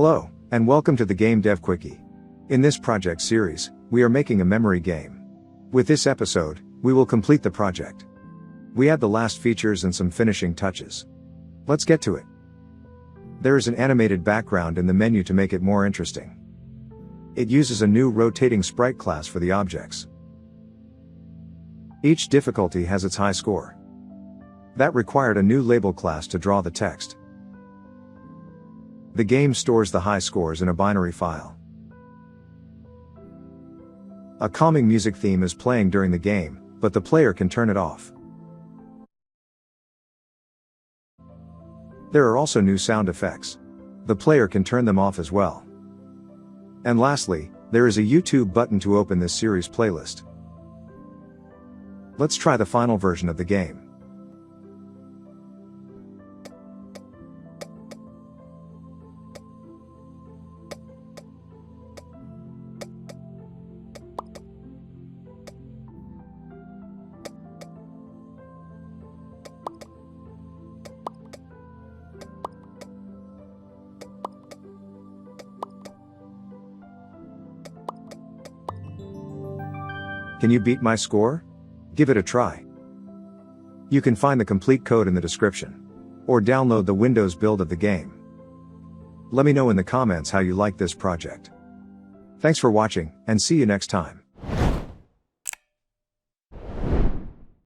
Hello, and welcome to the GameDev Quickie. In this project series, we are making a memory game. With this episode, we will complete the project. We add the last features and some finishing touches. Let's get to it. There is an animated background in the menu to make it more interesting. It uses a new rotating sprite class for the objects. Each difficulty has its high score. That required a new label class to draw the text. The game stores the high scores in a binary file. A calming music theme is playing during the game, but the player can turn it off. There are also new sound effects. The player can turn them off as well. And lastly, there is a YouTube button to open this series playlist. Let's try the final version of the game. Can you beat my score? Give it a try. You can find the complete code in the description. Or download the Windows build of the game. Let me know in the comments how you like this project. Thanks for watching, and see you next time.